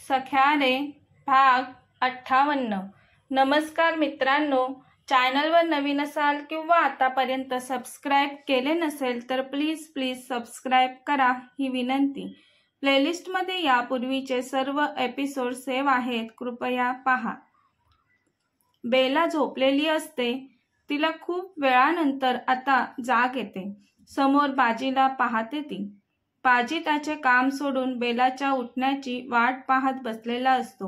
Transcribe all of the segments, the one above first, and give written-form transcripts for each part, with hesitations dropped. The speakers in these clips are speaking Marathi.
सख्या रे भाग 58। नमस्कार मित्रांनो, चॅनलवर नवीन असाल किंवा आतापर्यंत सबस्क्राइब केले नसेल तर प्लीज सबस्क्राइब करा ही विनंती। प्लेलिस्टमध्ये यापूर्वीचे सर्व एपिसोड सेव्ह आहेत, कृपया पहा। बेला झोपलेली असते। तिला खूप वेळानंतर आता जाग येते। समोर बाजीला पाहते ती। बाजी त्याचे काम सोडून बेलाच्या उठण्याची वाट पाहत बसलेला असतो।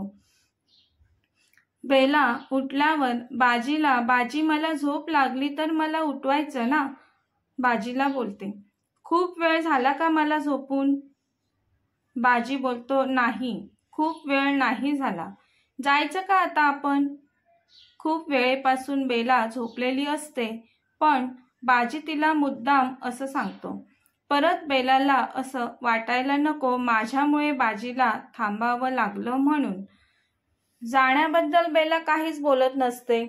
बेला उठल्यावर बाजीला, बाजी मला झोप लागली तर मला उठवायचं ना, बाजीला बोलते। खूप वेळ झाला का मला झोपून? बाजी बोलतो, नाही, खूप वेळ नाही झाला। जायचं का आता आपण? खूप वेळेपासून बेला झोपलेली असते, पण बाजी तिला मुद्दाम असं सांगतो। परत बेलाला असं वाटायला नको माझ्यामुळे बाजीला थांबावं लागलं म्हणून। जाण्याबद्दल बेला काहीच बोलत नसते,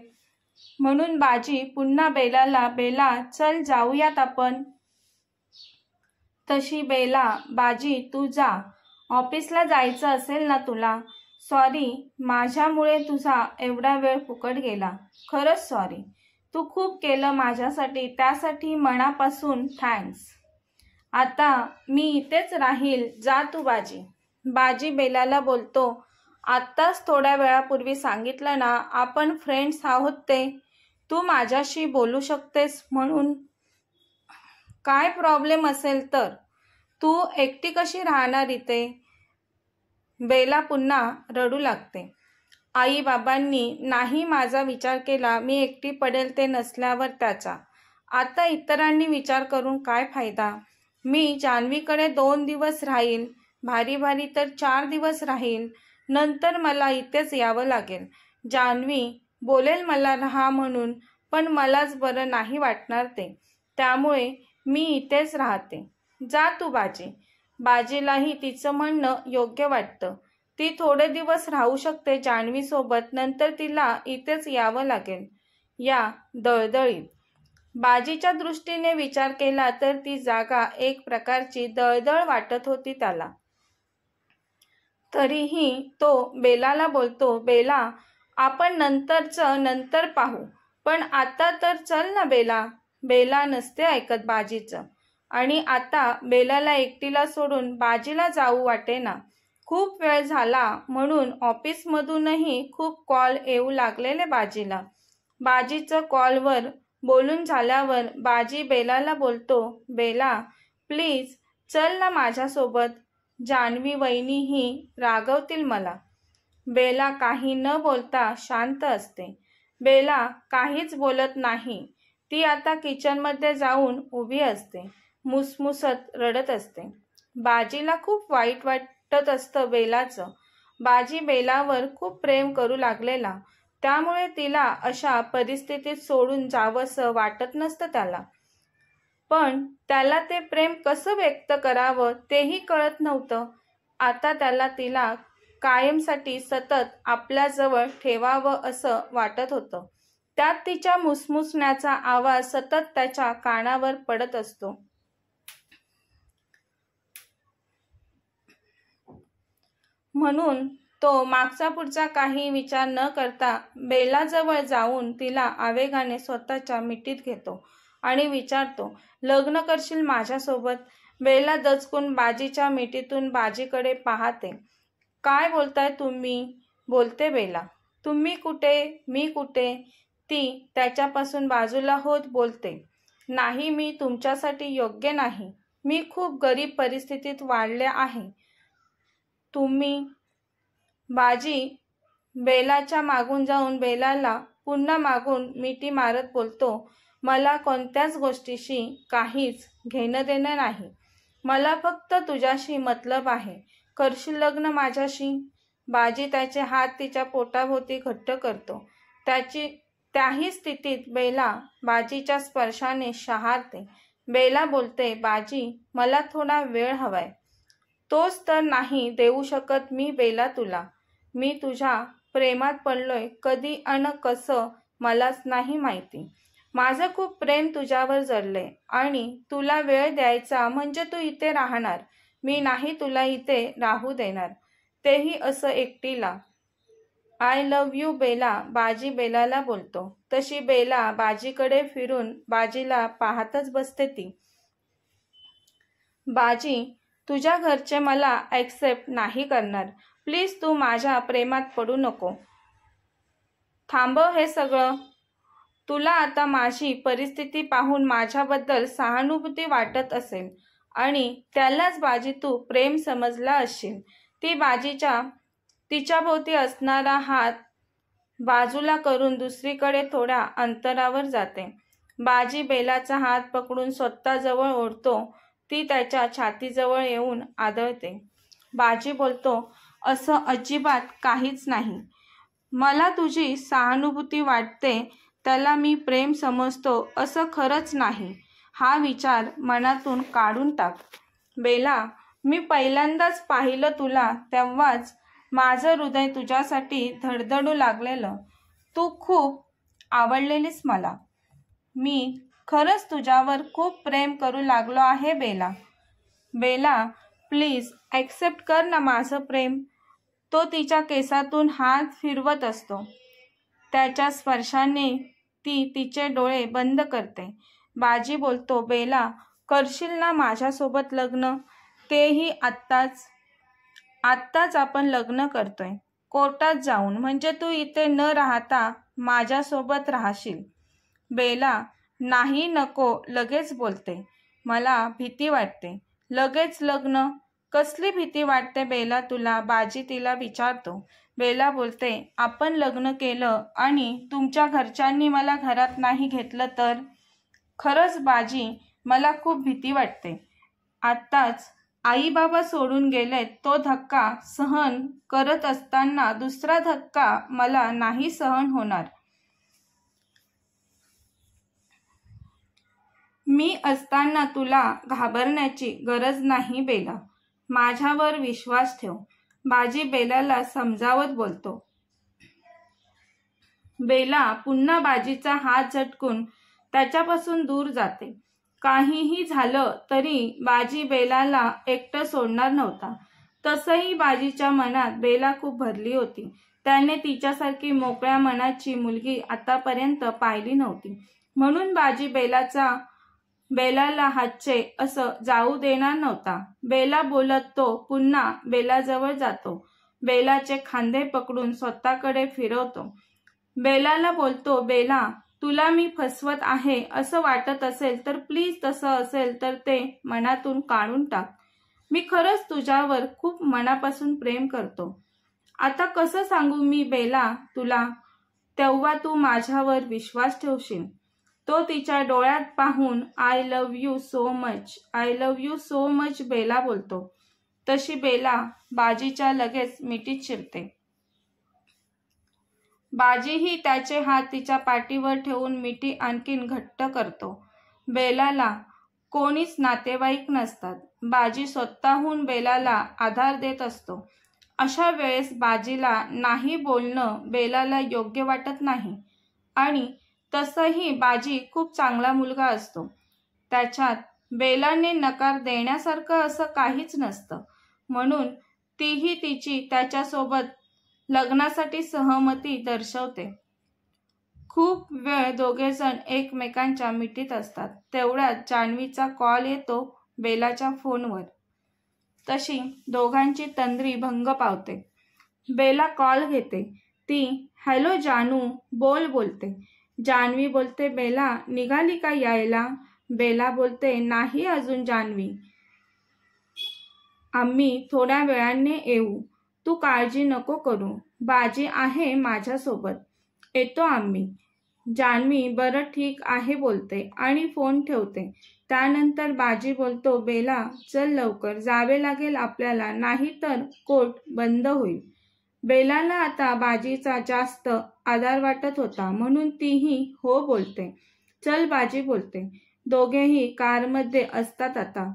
म्हणून बाजी पुन्हा बेलाला, बेला चल जाऊयात आपण। तशी बेला, बाजी तू जा, ऑफिसला जायचं असेल ना तुला? सॉरी, माझ्यामुळे तुझा एवढा वेळ फुकट गेला, खरंच सॉरी। तू खूप केलं माझ्यासाठी, त्यासाठी मनापासून थँक्स। आता मी इथेच राहील, जा तू बाजी। बाजी बेलाला बोलतो, आत्ताच थोड्या वेळापूर्वी सांगितलं ना आपण फ्रेंड्स आहोत ते, तू माझ्याशी बोलू शकतेस म्हणून। काय प्रॉब्लेम असेल तर? तू एकटी कशी राहणार इथे? बेला पुन्हा रडू लागते। आई बाबांनी नाही माझा विचार केला, मी एकटी पडेल ते नसल्यावर त्याचा। आता इतरांनी विचार करून काय फायदा? मी जान्हवीकडे 2 दिवस राहील, भारी तर 4 दिवस राहील, नंतर मला इथेच यावं लागेल। जान्हवी बोलेल मला राहा म्हणून, पण मलाच बरं नाही वाटणार ते, त्यामुळे मी इथेच राहते। जा तू बाजी। बाजीलाही तिचं म्हणणं योग्य वाटतं। ती थोडे दिवस राहू शकते जान्हवीसोबत, नंतर तिला इथेच यावं लागेल। या दळदळीत बाजीच्या दृष्टीने विचार केला तर ती जागा एक प्रकारची दळदळ वाटत होती त्याला। तरीही तो बेलाला बोलतो, बेला आपण नंतरचं नंतर पाहू, पण आता तर चल ना बेला। बेला नसते ऐकत बाजीचं, आणि आता बेलाला एकटीला सोडून बाजीला जाऊ वाटेना। खूप वेळ झाला म्हणून ऑफिसमधूनही खूप कॉल येऊ लागलेले बाजीला। बाजीचं कॉलवर बोलून झाल्यावर बाजी बेलाला बोलतो, बेला प्लीज चल ना माझ्यासोबत, जान्हवी वहिनीही रागवतील मला। बेला काही न बोलता शांत असते। बेला काहीच बोलत नाही, ती आता किचनमध्ये जाऊन उभी असते, मुसमुसत रडत असते। बाजीला खूप वाईट वाटत असतं बेलाचं। बाजी बेलावर खूप प्रेम करू लागलेला, त्यामुळे तिला अशा परिस्थितीत सोडून जावंसं वाटत नसतं त्याला। पण त्याला ते प्रेम कसं व्यक्त करावं तेही कळत नव्हतं। आता त्याला तिला कायमसाठी सतत आपल्याजवळ ठेवावं असं वाटत होतं। त्यात तिच्या मुसमुसण्याचा आवाज सतत त्याच्या कानावर पडत असतो। म्हणून तो मागचा पुढचा काही विचार न करता बेलाजवळ जाऊन तिला आवेगाने स्वतःच्या मिठीत घेतो आणि विचारतो, लग्न करशील माझ्यासोबत? बेला दचकून बाजीच्या मिठीतून बाजीकडे पाहते। काय बोलताय तुम्ही? बोलते बेला। तुम्ही कुठे, मी कुठे? ती त्याच्यापासून बाजूला होत बोलते, नाही मी तुमच्यासाठी योग्य नाही, मी खूप गरीब परिस्थितीत वाढले आहे। तुम्ही? बाजी बेलाच्या मागून जाऊन बेलाला पुन्हा मागून मिठी मारत बोलतो, मला कोणत्याच गोष्टीशी काहीच घेणं देणं नाही, मला फक्त तुझ्याशी मतलब आहे, करशील लग्न माझ्याशी? बाजी त्याचे हात तिच्या पोटाभोवती घट्ट करतो। त्याही स्थितीत बेला बाजीच्या स्पर्शाने शहारते। बेला बोलते, बाजी मला थोडा वेळ हवाय। तोच तर नाही देऊ शकत मी बेला तुला, मी तुझ्या प्रेमात पडलोय कधी अन कसं मलाच नाही माहिती। माझं खूप प्रेम तुझ्यावर जडलंय आणि तुला वेळ द्यायचा म्हणजे तू इथे राहणार, मी नाही तुला इथे राहू देणार। तेही असं एकटीला. आय लव्ह यू बेला, बाजी बेलाला बोलतो. तशी बेला बाजीकडे फिरून बाजीला पाहतच बसते ती. बाजी, तुझ्या घरचे मला ॲक्सेप्ट नाही करणार. प्लीज तू माझ्या प्रेमात पडू नको. थांबव हे सगळं. तुला आता माझी परिस्थिती पाहून माझ्याबद्दल सहानुभूती वाटत असेल आणि त्यालाच बाजी तू प्रेम समजला असशील. ती बाजीच्या तिच्याभोवती असणारा हात बाजूला करून दुसरीकडे थोड्या अंतरावर जाते. बाजी बेलाचा हात पकडून स्वतःजवळ ओढतो. ती त्याच्या छातीजवळ येऊन आदळते. बाजी बोलतो, असं अजिबात काहीच नाही. मला तुझी सहानुभूती वाटते त्याला मी प्रेम समजतो असं खरंच नाही. हा विचार मनातून काढून टाक. बेला, मी पहिल्यांदाच पाहिलं तुला तेव्हाच माझं हृदय तुझ्यासाठी धडधडू लागलेलं. तू खूप आवडलेलीस मला. मी खरंच तुझ्यावर खूप प्रेम करू लागलो आहे बेला. बेला, प्लीज ॲक्सेप्ट कर ना माझं प्रेम. तो तिच्या केसातून हात फिरवत असतो. त्याच्या स्पर्शाने ती तिचे डोळे बंद करते. बाजी बोलतो, बेला, करशील ना माझ्यासोबत लग्न? तेही आत्ताच. आत्ताच आपण लग्न करतोय. कोर्टात जाऊन. म्हणजे तू इथे न राहता माझ्यासोबत राहशील. बेला, नाही, नको. लगेच बोलते. मला भीती वाटते. लगेच लग्न? कसली भीती वाटते बेला तुला? बाजी तिला विचारतो. बेला बोलते, आपण लग्न केलं आणि तुमच्या घरच्यांनी मला घरात नाही घेतलं तर? खरंच बाजी, मला खूप भीती वाटते. आत्ताच आई बाबा सोडून गेलेत. तो धक्का सहन करत असताना दुसरा धक्का मला नाही सहन होणार. मी असताना तुला घाबरण्याची गरज नाही बेला. माझ्यावर विश्वास ठेव. बाजी बेलाला समजावत बोलतो. बेला पुन्हा बाजीचा हात झटकून त्याच्यापासून दूर जाते. काहीही झालं तरी बाजी बेलाला एकटं सोडणार नव्हता. तसंही बाजीच्या मनात बेला खूप भरली होती. त्याने तिच्यासारखी मोकळ्या मनाची मुलगी आतापर्यंत पाहिली नव्हती. म्हणून बाजी बेलाला हातचे असं जाऊ देणार नव्हता. बेला बोलत तो पुन्हा बेलाजवळ जातो. बेलाचे खांदे पकडून स्वतःकडे फिरवतो. बेलाला बोलतो, बेला, तुला मी फसवत आहे असं वाटत असेल तर प्लीज तसं असेल तर ते मनातून काढून टाक. मी खरंच तुझ्यावर खूप मनापासून प्रेम करतो. आता कसं सांगू मी बेला तुला? तेव्हा तू माझ्यावर विश्वास ठेवशील. तो तिच्या डोळ्यात पाहून I love you so much, I love you so much Bella बोलतो. तशी बेला बाजीच्या लगेच मिठीत शिरते. बाजीही त्याचे हात तिच्या पाठीवर ठेवून मिठी आणखीन घट्ट करतो. बेलाला कोणीच नातेवाईक नसतात. बाजी स्वतःहून बेलाला आधार देत असतो. अशा वेळेस बाजीला नाही बोलणं बेलाला योग्य वाटत नाही. आणि तसंही बाजी खूप चांगला मुलगा असतो. त्याच्यात बेलाने नकार देण्यासारखं असं काहीच नसतं. म्हणून तीही तिची त्याच्यासोबत लग्नासाठी सहमती दर्शवते. खूप वेळ दोघेजण एकमेकांच्या मिठीत असतात. तेवढ्यात जान्हवीचा कॉल येतो बेलाच्या फोनवर. तशी दोघांची तंद्री भंग पावते. बेला कॉल घेते. ती हॅलो जानू बोल बोलते. जान्हवी बोलते, बेला निघाली का यायला? बेला बोलते, नाही अजून जान्हवी, आम्ही थोड्या वेळाने येऊ. तू काळजी नको करू. बाजी आहे माझ्यासोबत. येतो आम्ही. जान्हवी बरं ठीक आहे बोलते आणि फोन ठेवते. त्यानंतर बाजी बोलतो, बेला चल लवकर, जावे लागेल आपल्याला, नाही तर कोर्ट बंद होईल. बेलाला आता बाजीचा जास्त आधार वाटत होता. म्हणून तीही हो बोलते. चल बाजी बोलते. दोघेही कारमध्ये असतात आता.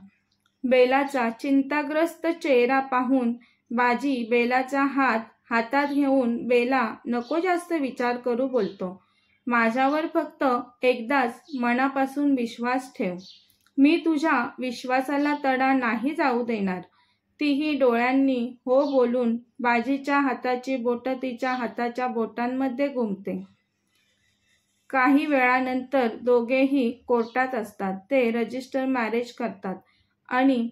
बेलाचा चिंताग्रस्त चेहरा पाहून बाजी बेलाचा हात हातात घेऊन, बेला नको जास्त विचार करू बोलतो. माझ्यावर फक्त एकदाच मनापासून विश्वास ठेव. मी तुझ्या विश्वासाला तडा नाही जाऊ देणार. तीही डोळ्यांनी हो बोलून बाजीच्या हाताची बोटं तिच्या हाताच्या बोटांमध्ये गुंफते. काही वेळानंतर दोघेही कोर्टात असतात. ते रजिस्टर मॅरेज करतात आणि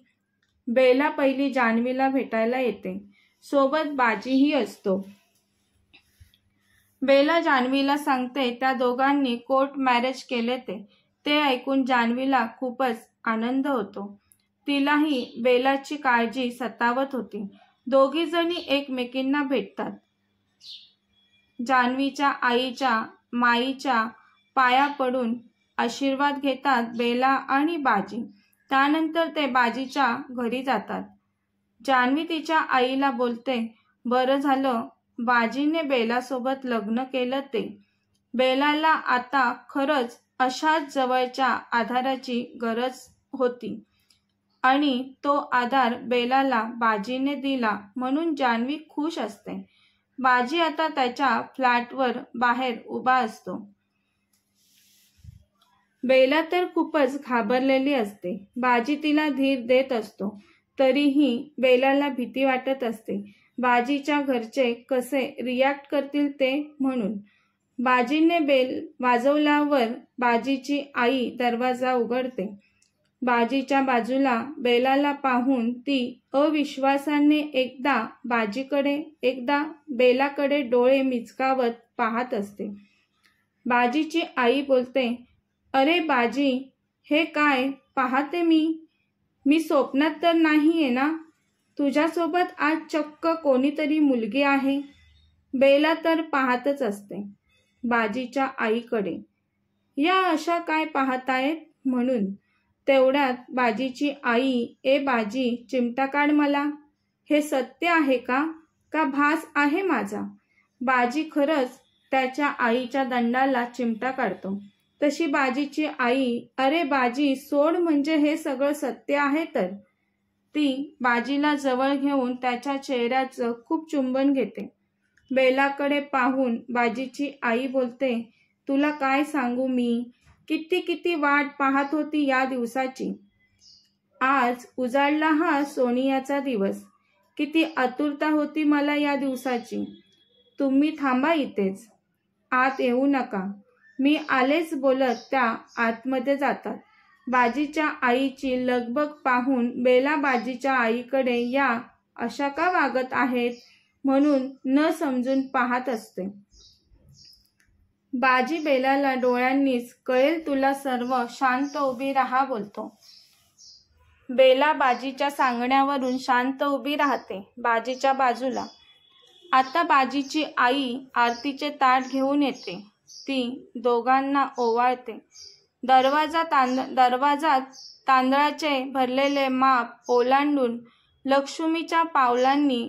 बेला पहिली जान्हवीला भेटायला येते. सोबत बाजीही असतो. बेला जान्हवीला सांगते त्या दोघांनी कोर्ट मॅरेज केले ते ऐकून जान्हवीला खूपच आनंद होतो. तिलाही बेलाची काळजी सतावत होती. दोघीजणी एकमेकींना भेटतात. जान्हवीच्या आईच्या माईच्या पाया पडून आशीर्वाद घेतात बेला आणि बाजी. त्यानंतर ते बाजीच्या घरी जातात. जान्हवी तिच्या आईला बोलते, बरं झालं बाजीने बेलासोबत लग्न केलं ते. बेलाला आता खरंच अशाच जवळच्या आधाराची गरज होती आणि तो आधार बेलाला बाजीने दिला म्हणून जान्हवी खुश असते. बाजी आता त्याच्या फ्लॅटवर बाहेर उभा असतो. बेला तर खूपच घाबरलेली असते. बाजी तिला धीर देत असतो. तरीही बेलाला भीती वाटत असते. बाजीच्या घरचे कसे रिॲक्ट करतील ते म्हणून. बाजीने बेल वाजवल्यावर बाजीची आई दरवाजा उघडते. बाजीच्या बाजूला बेलाला पाहून ती अविश्वासाने एकदा बाजीकडे एकदा बेलाकडे डोळे मिचकावत पाहत असते. बाजीची आई बोलते, अरे बाजी, हे काय पाहते मी स्वप्नात तर नाहीये ना? तुझ्यासोबत आज चक्क कोणीतरी मुलगी आहे. बेला तर पाहतच असते बाजीच्या आईकडे. या अशा काय पाहतायत म्हणून. तेवढ्यात बाजीची आई, ए बाजी, चिमटा काढ मला. हे सत्य आहे का भास आहे माझा? बाजी खरंच त्याच्या आईच्या दंडाला चिमटा काढतो. तशी बाजीची आई, अरे बाजी सोड, म्हणजे हे सगळं सत्य आहे तर. ती बाजीला जवळ घेऊन त्याच्या चेहऱ्याचं खूप चुंबन घेते. बेलाकडे पाहून बाजीची आई बोलते, तुला काय सांगू मी, किती वाट पाहत होती या दिवसाची. आज उजाडला हा सोनियाचा दिवस. किती आतुरता होती मला या दिवसाची. तुम्ही थांबा इथेच, आत येऊ नका. मी आलेच बोलत त्या आतमध्ये जातात. बाजीच्या आईची लगबग पाहून बेला बाजीच्या आईकडे या अशा का वागत आहेत म्हणून न समजून पाहत असते. बाजी बेलाला डोळ्यांनीच कळेल तुला सर्व, शांत उभी राहा बोलतो. बेला बाजीच्या सांगण्यावरून शांत उभी राहते बाजीच्या बाजूला. आता बाजीची आई आरतीचे ताट घेऊन येते. ती दोघांना ओवाळते. दरवाजात तांदळाचे भरलेले माप ओलांडून लक्ष्मीच्या पावलांनी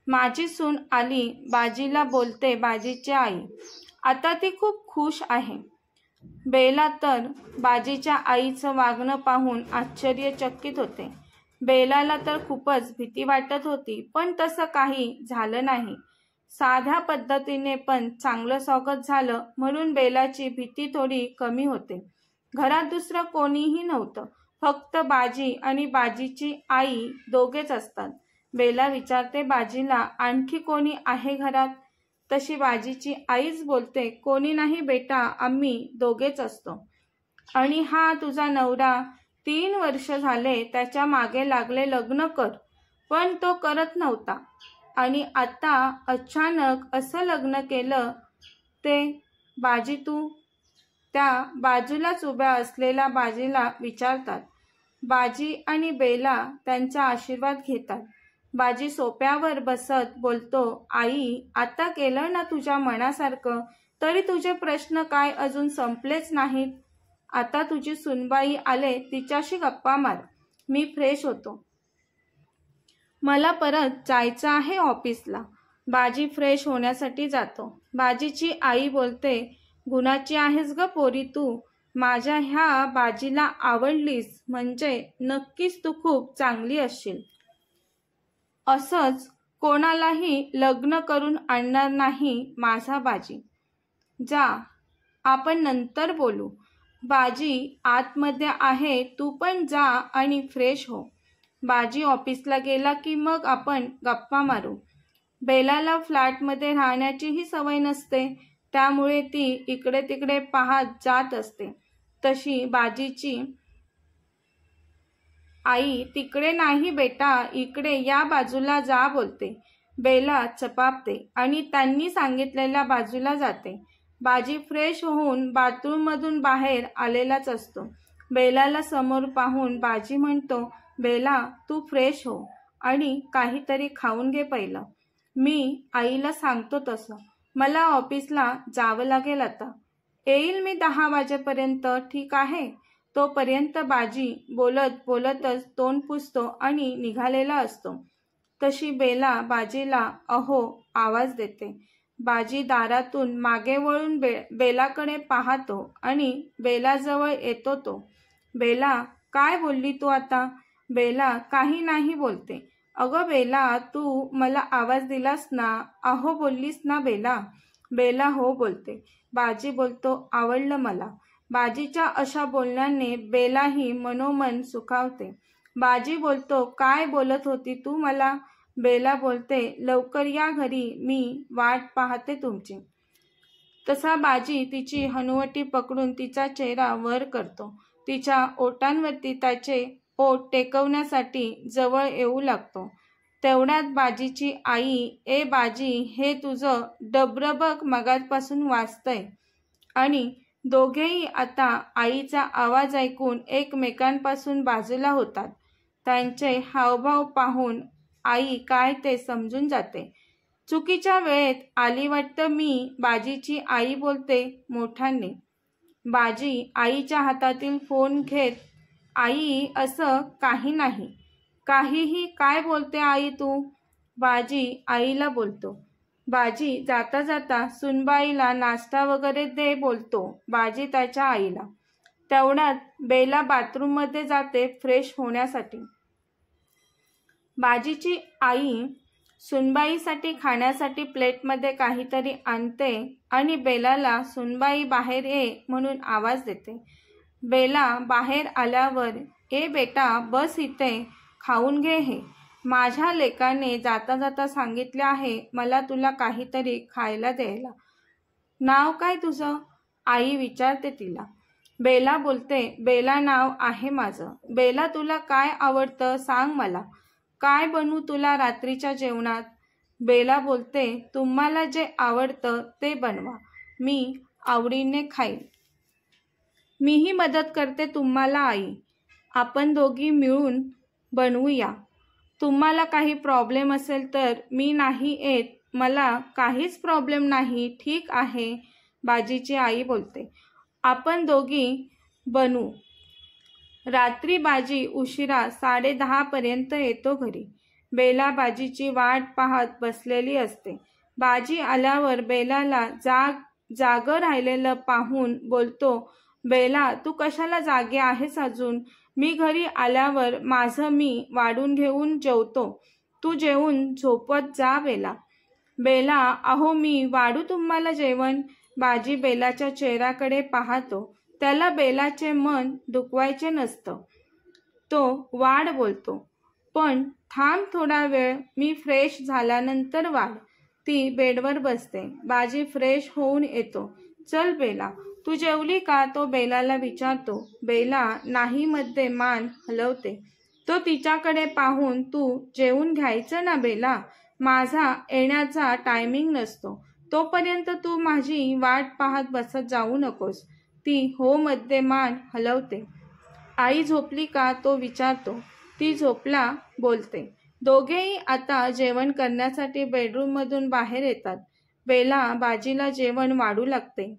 माझी सून आली बाजीला बोलते बाजीची आई. आता ती खूप खुश आहे. बेला तर बाजीच्या आईचं वागणं पाहून आश्चर्यचकित होते. बेलाला तर खूपच भीती वाटत होती, पण तसं काही झालं नाही. साध्या पद्धतीने पण चांगलं स्वागत झालं म्हणून बेलाची भीती थोडी कमी होते. घरात दुसरं कोणीही नव्हतं. फक्त बाजी आणि बाजीची आई दोघेच असतात. बेला विचारते बाजीला, आणखी कोणी आहे घरात? तशी बाजीची आईच बोलते, कोणी नाही बेटा, आम्ही दोघेच असतो. आणि हा तुझा नवरा 3 वर्ष झाले त्याच्या मागे लागले लग्न कर, पण तो करत नव्हता आणि आता अचानक असं लग्न केलं ते. बाजी तू? त्या बाजूलाच उभ्या असलेल्या बाजीला विचारतात. बाजी आणि बेला त्यांचा आशीर्वाद घेतात. बाजी सोप्यावर बसत बोलतो, आई, आता केलं ना तुझ्या मनासारखं, तरी तुझे प्रश्न काय अजून संपलेच नाहीत. आता तुझी सुनबाई आले, तिच्याशी गप्पा मार. मी फ्रेश होतो. मला परत जायचं आहे ऑफिसला. बाजी फ्रेश होण्यासाठी जातो. बाजीची आई बोलते, गुणाची आहेस ग पोरी तू. माझ्या ह्या बाजीला आवडलीस म्हणजे नक्कीच तू खूप चांगली असशील. असंच कोणालाही लग्न करून आणणार नाही माझा बाजी. जा, आपण नंतर बोलू. बाजी आतमध्ये आहे, तू पण जा आणि फ्रेश हो. बाजी ऑफिसला गेला की मग आपण गप्पा मारू. बेलाला फ्लॅटमध्ये राहण्याचीही सवय नसते, त्यामुळे ती इकडे तिकडे पाहत जात असते. तशी बाजीची आई तिकडे नाही बेटा, इकडे या बाजूला जा बोलते. बेला चपापते आणि त्यांनी सांगितलेल्या बाजूला जाते. बाजी फ्रेश होऊन बाथरूममधून बाहेर आलेलाच असतो. बेलाला समोर पाहून बाजी म्हणतो, बेला तू फ्रेश हो आणि काहीतरी खाऊन घे पहिलं. मी आईला सांगतो तसं. मला ऑफिसला जावं लागेल आता. येईल मी 10 वाजेपर्यंत, ठीक आहे? तोपर्यंत बाजी बोलत बोलतच तोंड पुसतो आणि निघालेला असतो. तशी बेला बाजीला अहो आवाज देते. बाजी दारातून मागे वळून बेलाकडे पाहतो आणि बेलाजवळ येतो तो. बेला काय बोलली तू आता? बेला काही नाही बोलते. अगं बेला, तू मला आवाज दिलास ना, अहो बोललीस ना बेला? बेला हो बोलते. बाजी बोलतो, आवडलं मला. बाजीच्या अशा बोलण्याने बेलाही मनोमन सुखावते. बाजी बोलतो, काय बोलत होती तू मला? बेला बोलते, लवकर या घरी, मी वाट पाहते तुमची. तसा बाजी तिची हनुवटी पकडून तिचा चेहरा वर करतो. तिच्या ओठांवरती त्याचे ओठ टेकवण्यासाठी जवळ येऊ लागतो. तेवढ्यात बाजीची आई, ए बाजी, हे तुझं डबरं बघ मगाचपासून वाजतंय. आणि दोघेही आता आईचा आवाज ऐकून एकमेकांपासून बाजूला होतात. त्यांचे हावभाव पाहून आई काय ते समजून जाते. चुकीच्या वेळेत आली वाटतं मी, बाजीची आई बोलते मोठ्याने. बाजी आईच्या हातातील फोन घेत, आई असं काही नाही. काहीही काय बोलते आई तू? बाजी आईला बोलतो. बाजी जाता जाता सुनबाईला नाश्ता वगैरे दे बोलतो बाजी त्याच्या आईला. तेवढ्यात बेला बाथरूममध्ये जाते फ्रेश होण्यासाठी. बाजीची आई सुनबाईसाठी खाण्यासाठी प्लेटमध्ये काहीतरी आणते आणि बेलाला सुनबाई बाहेर ये म्हणून आवाज देते. बेला बाहेर आल्यावर, ए बेटा बस इथे, खाऊन घे हे. माझ्या लेकाने जाता जाता सांगितले आहे मला तुला काहीतरी खायला द्यायला. नाव काय तुझं? आई विचारते तिला. बेला बोलते, बेला नाव आहे माझं. बेला तुला काय आवडतं सांग मला. काय बनवू तुला रात्रीच्या जेवणात? बेला बोलते, तुम्हाला जे आवडतं ते बनवा, मी आवडीने खाईन. मीही मदत करते तुम्हाला आई. आपण दोघी मिळून बनवूया. तुम्हाला काही प्रॉब्लेम असेल तर मी नाही येत. मला काहीच प्रॉब्लेम नाही, ठीक आहे? बाजीची आई बोलते. आपण दोघी बनवू. रात्री बाजी उशिरा 10:30 पर्यंत येतो घरी. बेला बाजीची वाट पाहत बसलेली असते. बाजी आल्यावर बेलाला जागं राहिलेलं पाहून बोलतो, बेला तू कशाला जागे आहेस अजून? मी घरी आल्यावर माझं मी वाढून घेऊन जेवतो. तू जेवून झोपत जा बेला. बेला, अहो मी वाढू तुम्हाला जेवण? बाजी बेलाच्या चेहऱ्याकडे पाहतो. त्याला बेलाचे मन दुखवायचे नसतं. तो वाढ बोलतो. पण थांब थोडा वेळ, मी फ्रेश झाल्यानंतर वाढ. ती बेडवर बसते. बाजी फ्रेश होऊन येतो. चल बेला, तू जेवली का? तो बेलाला विचारतो. बेला नाही मध्ये मान हलवते. तो तिच्याकडे पाहून, तू जेवून घ्यायचं ना बेला, माझा येण्याचा टायमिंग नसतो, तोपर्यंत तू माझी वाट पाहत बसत जाऊ नकोस. ती हो मध्ये मान हलवते. आई झोपली का? तो विचारतो. ती झोपला बोलते. दोघेही आता जेवण करण्यासाठी बेडरूममधून बाहेर येतात. बेला बाजीला जेवण वाढू लागते.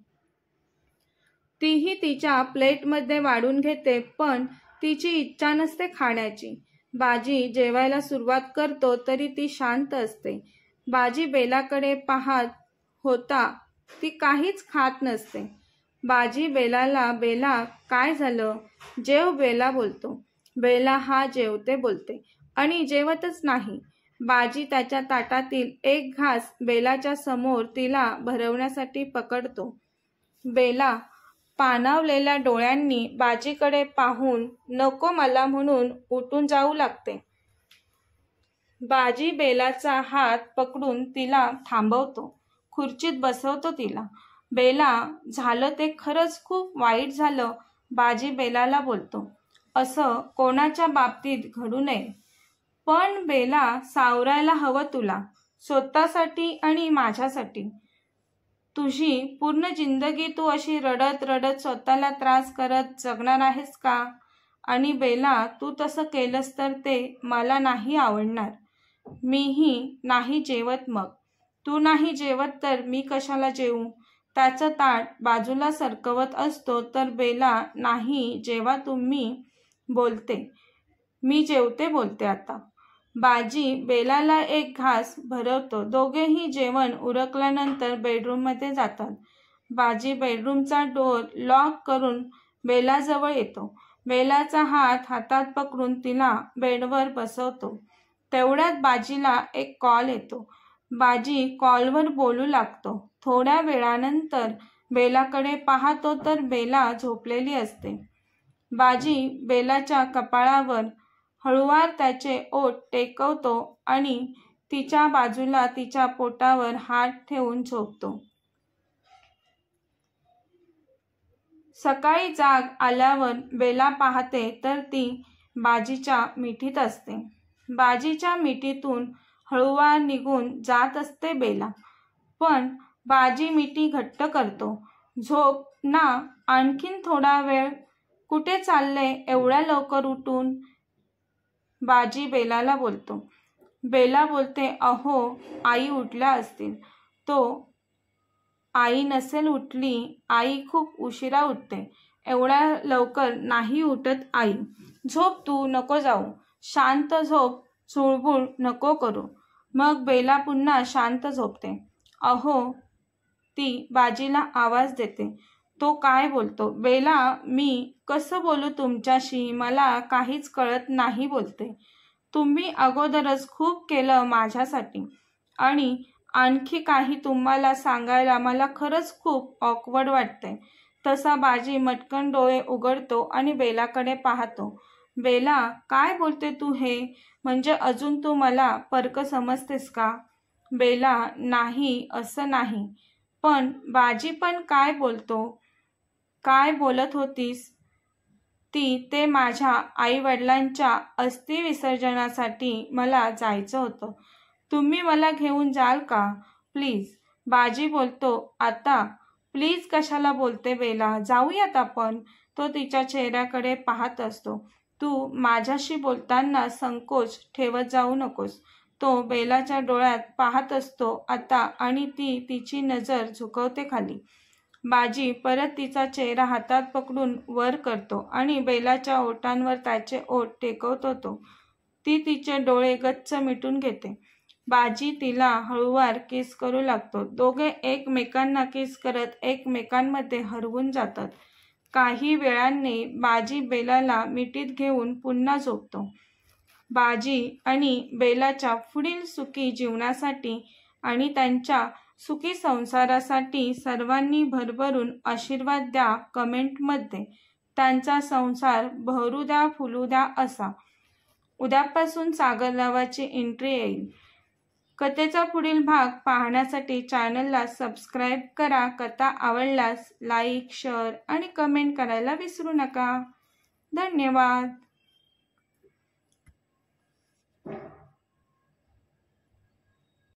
तीही तिच्या प्लेटमध्ये वाढून घेते, पण तिची इच्छा नसते खाण्याची. बाजी जेवायला सुरुवात करतो तरी ती शांत असते. बाजी बेलाकडे पाहत होता ती काहीच खात नसते. बाजी बेलाला, बेला काय झालं? जेव बेला बोलतो. बेला हा जेवते बोलते आणि जेवतच नाही. बाजी त्याच्या ताटातील एक घास बेलाच्या समोर तिला भरवण्यासाठी पकडतो. बेला पाणावलेल्या डोळ्यांनी बाजीकडे पाहून नको मला म्हणून उठून जाऊ लागते. बाजी बेलाचा हात पकडून तिला थांबवतो, खुर्चीत बसवतो तिला. बेला, झालं ते खरंच खूप वाईट झालं. बाजी बेलाला बोलतो, असं कोणाच्या बाबतीत घडू नये. पण बेला, सावरायला हवं तुला, स्वतःसाठी आणि माझ्यासाठी. तुझी पूर्ण जिंदगी तू अशी रडत रडत स्वतःला त्रास करत जगणार आहेस का? आणि बेला, तू तसं केलंस तर ते मला नाही आवडणार. मीही नाही जेवत मग. तू नाही जेवत तर मी कशाला जेवू? त्याचं ताट बाजूला सरकवत असतो तर बेला, नाही जेवा तुम्ही बोलते. मी जेवते बोलते आता. बाजी बेलाला एक घास भरवतो. दोघेही जेवण उरकल्यानंतर बेडरूममध्ये जातात. बाजी बेडरूमचा डोर लॉक करून बेलाजवळ येतो. बेलाचा हात हातात पकडून तिला बेडवर बसवतो. तेवढ्यात बाजीला एक कॉल येतो. बाजी कॉलवर बोलू लागतो. थोड्या वेळानंतर बेलाकडे पाहतो तर बेला झोपलेली असते. बाजी बेलाच्या कपाळावर हळूवार त्याचे ओठ टेकवतो आणि तिच्या बाजूला तिच्या पोटावर हात ठेवून झोपतो. सकाळी जाग आल्यावर बेला पाहते तर ती बाजीच्या मिठीत असते. बाजीच्या मिठीतून हळूवार निघून जात असते बेला. पण बाजी मिठी घट्ट करतो. झोप ना, आणखीन थोडा वेळ. कुठे चालले एवढ्या लवकर उठून? बाजी बेलाला बोलतो. बेला बोलते, अहो आई उठल्या असतील. तो, आई नसेल उठली. आई खूप उशिरा उठते. एवढ्या लवकर नाही उठत आई. झोप तू, नको जाऊ. शांत झोप, चुळबुळ नको करू. मग बेला पुन्हा शांत झोपते. अहो, ती बाजीला आवाज देते. तो काय बोलतो. बेला, मी कसं बोलू तुमच्याशी? मला काहीच कळत नाही बोलते. तुम्ही अगोदरच खूप केलं माझ्यासाठी आणि आणखी काही तुम्हाला सांगायला मला खरंच खूप ऑकवर्ड वाटतंय. तसा बाजी मटकन डोळे उघडतो आणि बेलाकडे पाहतो. बेला, काय बोलते तू हे? म्हणजे अजून तू मला परक समजतेस का? बेला, नाही, असं नाही. पण बाजी पण काय बोलतो? काय बोलत होतीस? ते माझ्या आईवडिलांच्या अस्थि विसर्जनासाठी मला जायचं होतं. तुम्ही मला घेऊन जाल का? प्लीज. बाजी बोलतो. आता प्लीज कशाला बोलते बेला? जाऊयात आपण. तो तिच्या चेहऱ्याकडे पाहत असतो. तू माझ्याशी बोलताना संकोच ठेवत जाऊ नकोस. तो बेलाच्या डोळ्यात पाहत असतो आता आणि ती तिची नजर झुकवते खाली. बाजी परत तिचा चेहरा हातात पकडून वर करतो आणि बेलाच्या ओठांवर त्याचे ओठ टेकवतो. ती तिचे डोळे गच्च मिटून घेते. बाजी तिला हळूवार किस करू लागतो. दोघे एकमेकांना किस करत एकमेकांमध्ये हरवून जातात. काही वेळाने बाजी बेलाला मिठीत घेऊन पुन्हा झोपतो. बाजी आणि बेलाच्या पुढील सुखी जीवनासाठी आणि त्यांच्या सुखी संसारासाठी सर्वांनी भरभरून आशीर्वाद द्या कमेंटमध्ये. त्यांचा संसार बहरू द्या, फुलू द्या असा. उद्यापासून सागर नावाची एंट्री येईल. कथेचा पुढील भाग पाहण्यासाठी चॅनलला सबस्क्राईब करा. कथा आवडल्यास लाईक, शेअर आणि कमेंट करायला विसरू नका. धन्यवाद.